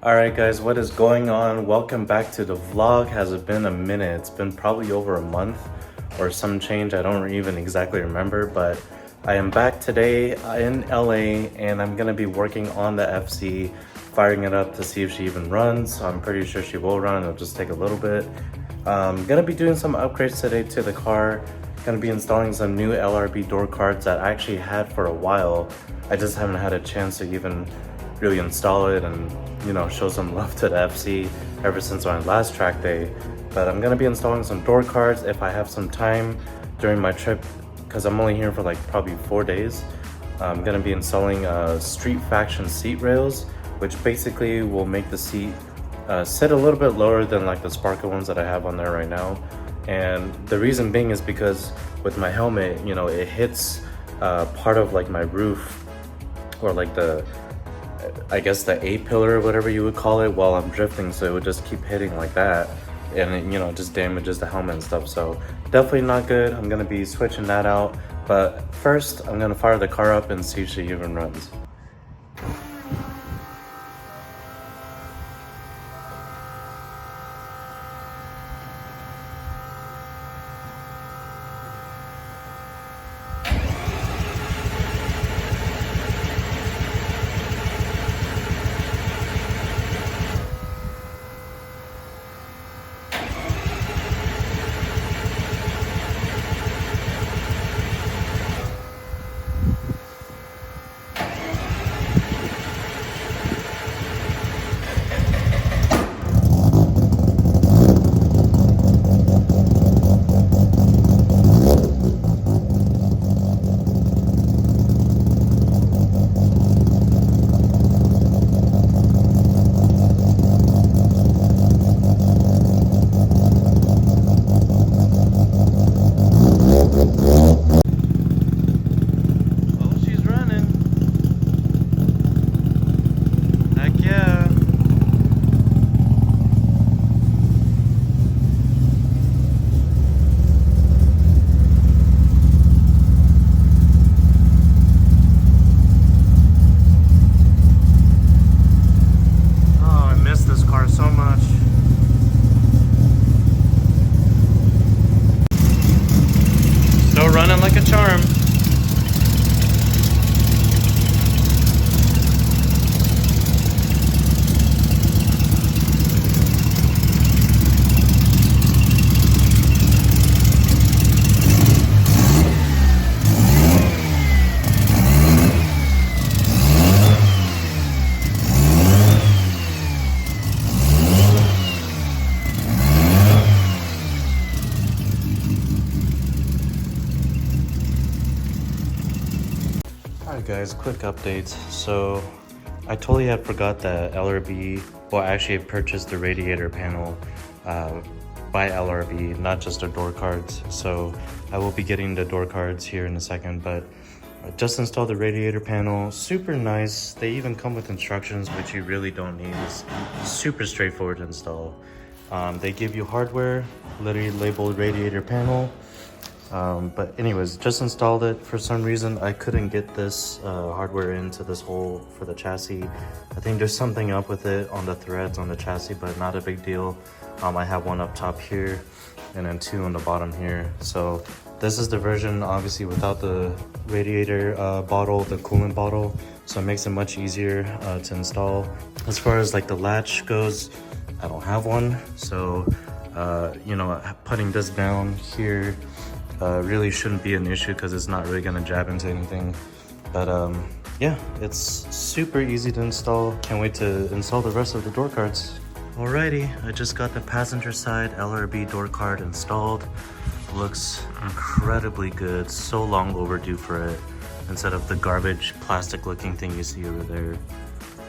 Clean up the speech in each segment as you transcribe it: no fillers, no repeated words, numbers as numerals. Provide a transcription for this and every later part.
Alright guys, what is going on? Welcome back to the vlog. Has it been a minute? It's been probably over a month or some change. I don't even exactly remember, but I am back today in LA and I'm gonna be working on the FC, firing it up to see if she even runs. I'm pretty sure she will run. It'll just take a little bit. Gonna be doing some upgrades today to the car. Gonna be installing some new LRB door cards that I actually had for a while. I just haven't had a chance to even really install it and show some love to the FC ever since my last track day. But I'm gonna be installing some door cards if I have some time during my trip, because I'm only here for like probably 4 days. I'm gonna be installing Street Faction seat rails, which basically will make the seat sit a little bit lower than like the Sparker ones that I have on there right now. And the reason being is because with my helmet, it hits part of like my roof, or like I guess the A-pillar or whatever you would call it, while I'm drifting, so it would just keep hitting like that, and it just damages the helmet and stuff. So definitely not good. I'm gonna be switching that out, but first I'm gonna fire the car up and see if she even runs. Running like a charm. Alright guys, quick updates. So I totally had forgot that LRB, well actually I purchased the radiator panel by LRB, not just the door cards. So I will be getting the door cards here in a second, but I just installed the radiator panel. Super nice. They even come with instructions, which you really don't need. It's super straightforward to install. They give you hardware, literally labeled radiator panel. But anyways, just installed it. For some reason I couldn't get this hardware into this hole for the chassis. I think there's something up with it on the threads on the chassis, but not a big deal. I have one up top here and then two on the bottom here. So this is the version obviously without the radiator bottle, the coolant bottle, so it makes it much easier to install. As far as like the latch goes, I don't have one, so putting this down here really shouldn't be an issue because it's not really gonna jab into anything. But yeah, it's super easy to install. Can't wait to install the rest of the door cards. Alrighty, I just got the passenger side LRB door card installed. Looks incredibly good. So long overdue for it, instead of the garbage plastic looking thing you see over there.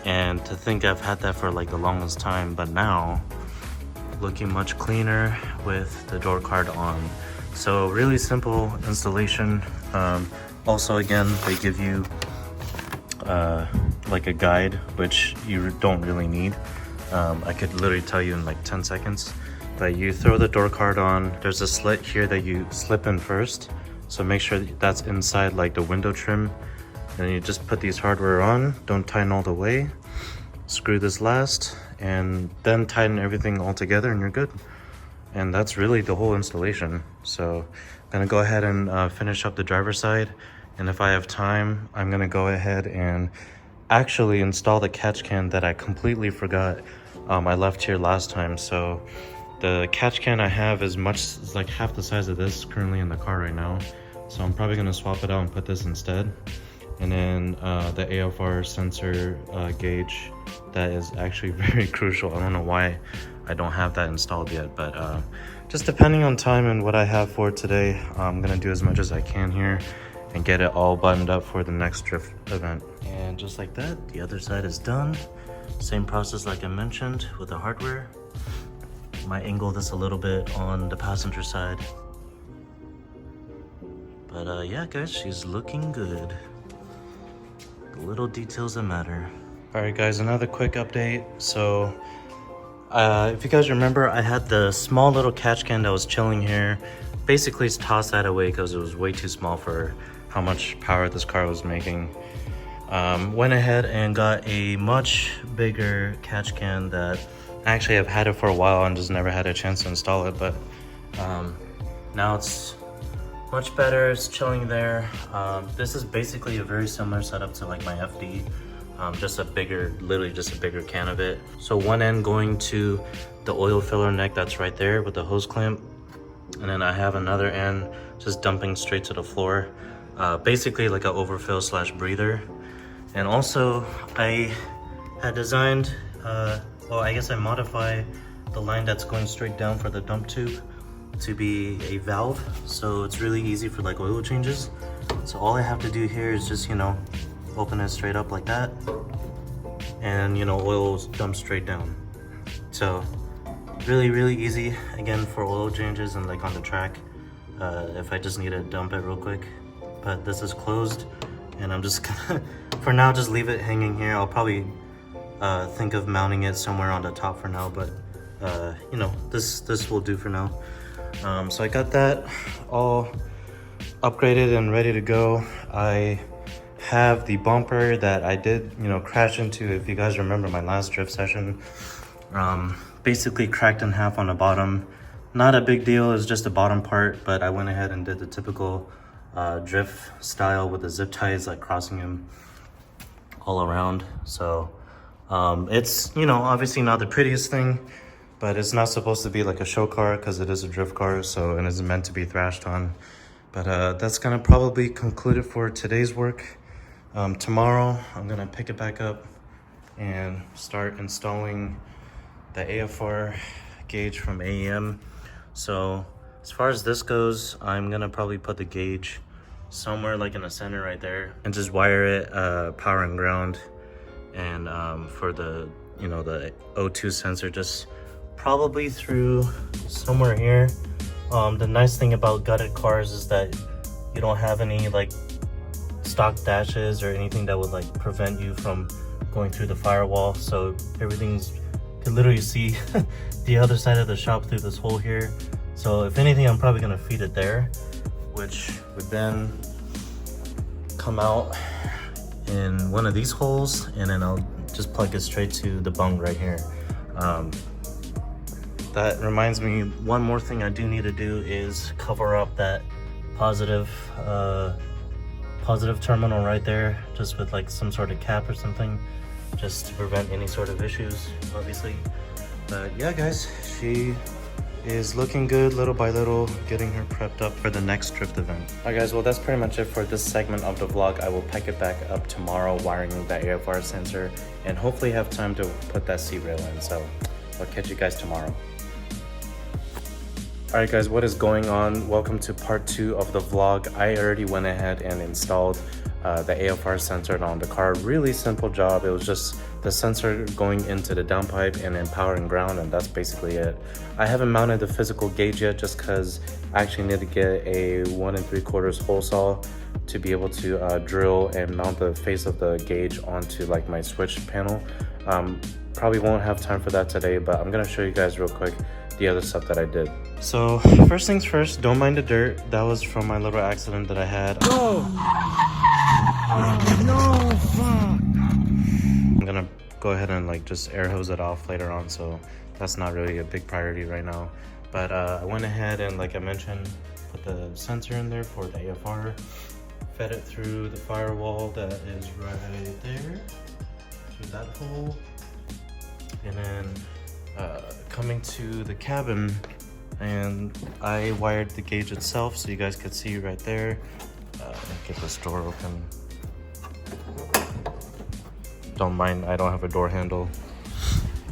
And to think I've had that for like the longest time, but now looking much cleaner with the door card on. So really simple installation. Also again, they give you like a guide, which you don't really need. I could literally tell you in like 10 seconds. But you throw the door card on, there's a slit here that you slip in first. So make sure that's inside like the window trim. And you just put these hardware on, don't tighten all the way. screw this last, and then tighten everything all together and you're good. And that's really the whole installation. So I'm gonna go ahead and finish up the driver's side, and if I have time, I'm gonna go ahead and actually install the catch can that I completely forgot I left here last time. So the catch can I have is like half the size of this currently in the car right now. So I'm probably gonna swap it out and put this instead. And then the AFR sensor gauge, that is actually very crucial. I don't know why I don't have that installed yet, but just depending on time and what I have for today, I'm gonna do as much as I can here and get it all buttoned up for the next drift event. And just like that, the other side is done. Same process like I mentioned with the hardware. Might angle this a little bit on the passenger side. But yeah guys, she's looking good. The little details that matter. Alright guys, another quick update. So if you guys remember, I had the small little catch can that was chilling here. Basically tossed that away because it was way too small for how much power this car was making. Went ahead and got a much bigger catch can that actually I've had it for a while and just never had a chance to install it, but now it's much better. It's chilling there. This is basically a very similar setup to like my FD, just a bigger, literally just a bigger can of it. So one end going to the oil filler neck that's right there with the hose clamp, and then I have another end just dumping straight to the floor, basically like an overfill slash breather. And also I had designed, well, I guess I modify the line that's going straight down for the dump tube to be a valve, so it's really easy for like oil changes. So all I have to do here is just, you know, open it straight up like that, and you know, oil dumps straight down. So really easy again for oil changes and like on the track, if I just need to dump it real quick. But this is closed, and I'm just gonna for now just leave it hanging here. I'll probably think of mounting it somewhere on the top for now, but you know, this will do for now. So I got that all upgraded and ready to go. I have the bumper that I did, you know, crash into. If you guys remember my last drift session, basically cracked in half on the bottom. Not a big deal, it's just the bottom part, but I went ahead and did the typical drift style with the zip ties, like crossing them all around. So it's, you know, obviously not the prettiest thing, but it's not supposed to be like a show car because it is a drift car, so it is meant to be thrashed on. But that's gonna probably conclude it for today's work. Tomorrow I'm gonna pick it back up and start installing the AFR gauge from AEM. So as far as this goes, I'm gonna probably put the gauge somewhere like in the center right there and just wire it power and ground. And for the, you know, the O2 sensor, just probably through somewhere here. The nice thing about gutted cars is that you don't have any like stock dashes or anything that would like prevent you from going through the firewall. So everything's, you can literally see the other side of the shop through this hole here. So if anything, I'm probably gonna feed it there, which would then come out in one of these holes, and then I'll just plug it straight to the bung right here. That reminds me, one more thing I do need to do is cover up that positive terminal right there, just with like some sort of cap or something, just to prevent any sort of issues, obviously. But yeah guys, she is looking good little by little, getting her prepped up for the next drift event. Alright guys, well that's pretty much it for this segment of the vlog. I will pick it back up tomorrow, wiring that AFR sensor, and hopefully have time to put that seat rail in. So I'll catch you guys tomorrow. Alright guys, what is going on? Welcome to part 2 of the vlog. I already went ahead and installed the AFR sensor on the car. Really simple job. It was just the sensor going into the downpipe and then power and ground, and that's basically it. I haven't mounted the physical gauge yet just because I actually need to get a 1 3/4 hole saw to be able to drill and mount the face of the gauge onto like my switch panel. Probably won't have time for that today, but I'm gonna show you guys real quick the other stuff that I did. So first things first, don't mind the dirt. That was from my little accident that I had. Oh, no, fuck. I'm gonna go ahead and like just air hose it off later on, so that's not really a big priority right now. But I went ahead and, like I mentioned, put the sensor in there for the AFR, fed it through the firewall that is right there, through that hole, and then coming to the cabin, and I wired the gauge itself so you guys could see right there. Get this door open. Don't mind, I don't have a door handle.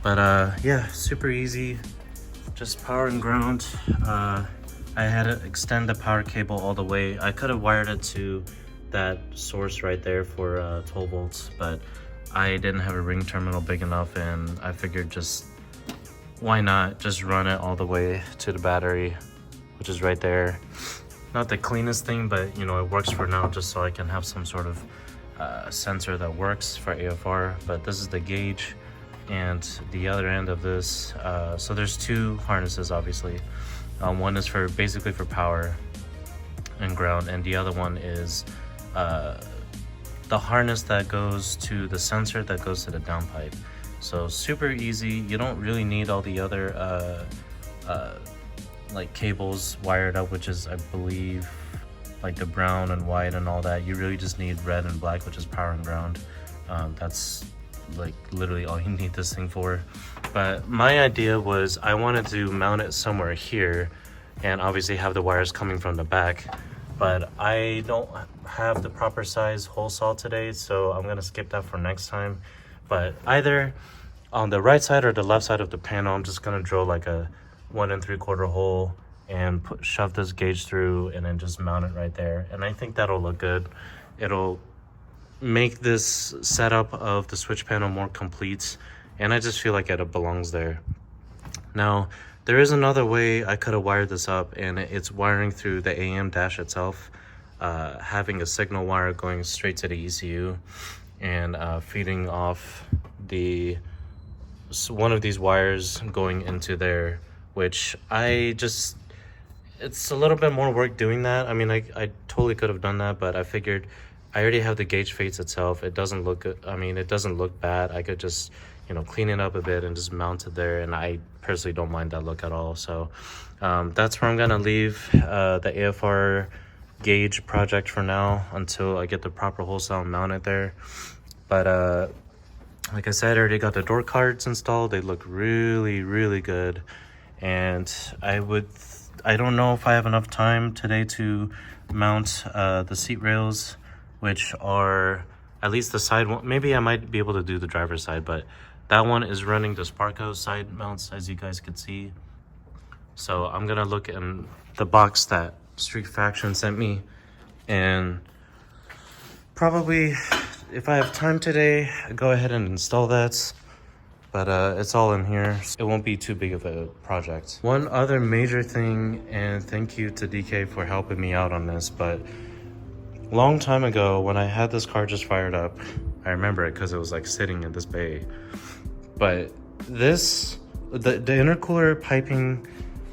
But yeah, super easy. Just power and ground. I had to extend the power cable all the way. I could have wired it to that source right there for 12 volts, but I didn't have a ring terminal big enough, and I figured just why not just run it all the way to the battery, which is right there. Not the cleanest thing, but you know, it works for now, just so I can have some sort of sensor that works for AFR. But this is the gauge, and the other end of this, so there's two harnesses obviously. One is for basically for power and ground, and the other one is the harness that goes to the sensor that goes to the downpipe. So super easy. You don't really need all the other like cables wired up, which is, I believe, like the brown and white and all that. You really just need red and black, which is power and ground. That's like literally all you need this thing for. But my idea was I wanted to mount it somewhere here and obviously have the wires coming from the back, but I don't have the proper size hole saw today, so I'm gonna skip that for next time. But either on the right side or the left side of the panel, I'm just gonna drill like a 1 3/4 hole and shove this gauge through and then just mount it right there. And I think that'll look good. It'll make this setup of the switch panel more complete, and I just feel like it belongs there. Now, there is another way I could have wired this up, and it's wiring through the AM dash itself, having a signal wire going straight to the ECU and feeding off one of these wires going into there, which it's a little bit more work doing that. I mean, I totally could have done that, but I figured I already have the gauge face itself. It doesn't look good. I mean, it doesn't look bad. I could just, you know, clean it up a bit and just mount it there, and I personally don't mind that look at all. So that's where I'm gonna leave the AFR gauge project for now until I get the proper hole saw mounted there. But like I said, I already got the door cards installed. They look really, really good, and I don't know if I have enough time today to mount the seat rails, which are at least the side one. Maybe I might be able to do the driver's side, but that one is running the Sparco side mounts, as you guys could see. So I'm gonna look in the box that Street Faction sent me, and probably if I have time today, go ahead and install that. But it's all in here. It won't be too big of a project. One other major thing, and thank you to DK for helping me out on this, but long time ago when I had this car just fired up, I remember it because it was like sitting in this bay. But the intercooler piping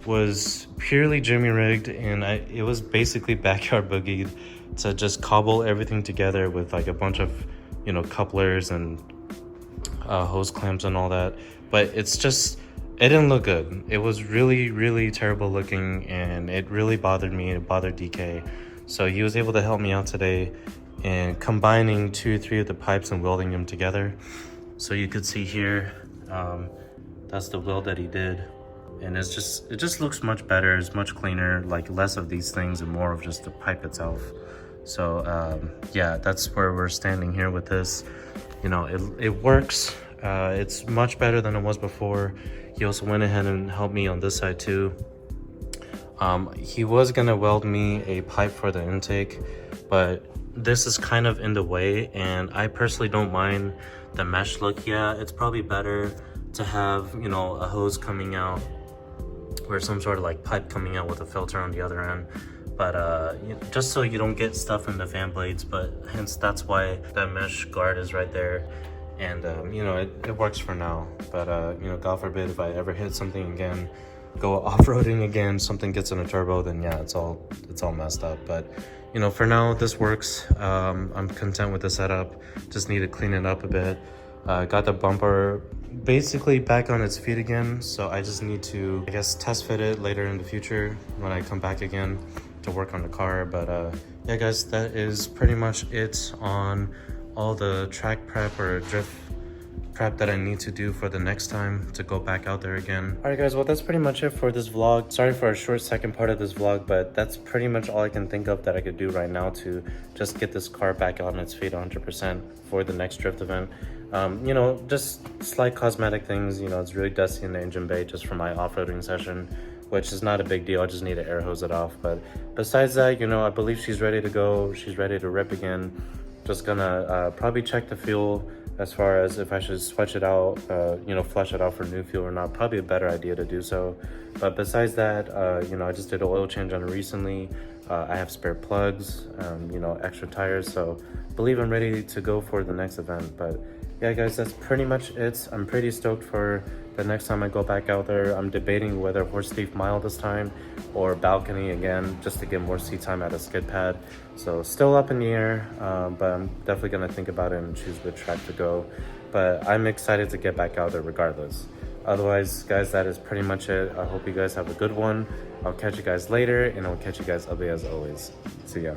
was purely jimmy rigged, and it was basically backyard boogied to just cobble everything together with like a bunch of, you know, couplers and hose clamps and all that. But it didn't look good. It was really, really terrible looking, and it really bothered me. It bothered DK. So he was able to help me out today in combining 2 or 3 of the pipes and welding them together. So you could see here, that's the weld that he did, and it just looks much better. It's much cleaner, like less of these things and more of just the pipe itself. So yeah, that's where we're standing here with this. You know, it works. It's much better than it was before. He also went ahead and helped me on this side too. He was gonna weld me a pipe for the intake, but this is kind of in the way, and I personally don't mind the mesh look. Yeah, it's probably better to have, you know, a hose coming out or some sort of like pipe coming out with a filter on the other end. But you know, just so you don't get stuff in the fan blades, but hence that's why that mesh guard is right there. And you know, it works for now, but you know, God forbid if I ever hit something again, go off-roading again, something gets in a turbo, then yeah, it's all messed up. But you know, for now this works. I'm content with the setup. Just need to clean it up a bit. Got the bumper basically back on its feet again, so I just need to, I guess, test fit it later in the future when I come back again to work on the car. But yeah guys, that is pretty much it on all the track prep or drift prep that I need to do for the next time to go back out there again. Alright guys, well that's pretty much it for this vlog. Sorry for a short second part of this vlog, but that's pretty much all I can think of that I could do right now to just get this car back on its feet 100% for the next drift event. You know, just slight cosmetic things. You know, it's really dusty in the engine bay just for my off-roading session, which is not a big deal. I just need to air hose it off. But besides that, you know, I believe she's ready to go. She's ready to rip again. Just gonna probably check the fuel as far as if I should switch it out, you know, flush it out for new fuel or not. Probably a better idea to do so. But besides that, you know, I just did an oil change on it recently. I have spare plugs, you know, extra tires. So I believe I'm ready to go for the next event. But yeah guys, that's pretty much it. I'm pretty stoked for the next time I go back out there. I'm debating whether horse thief mile this time or balcony again, just to get more seat time at a skid pad. So still up in the air, but I'm definitely gonna think about it and choose which track to go. But I'm excited to get back out there regardless. Otherwise guys, that is pretty much it. I hope you guys have a good one. I'll catch you guys later, and I'll catch you guys ugly as always. See ya.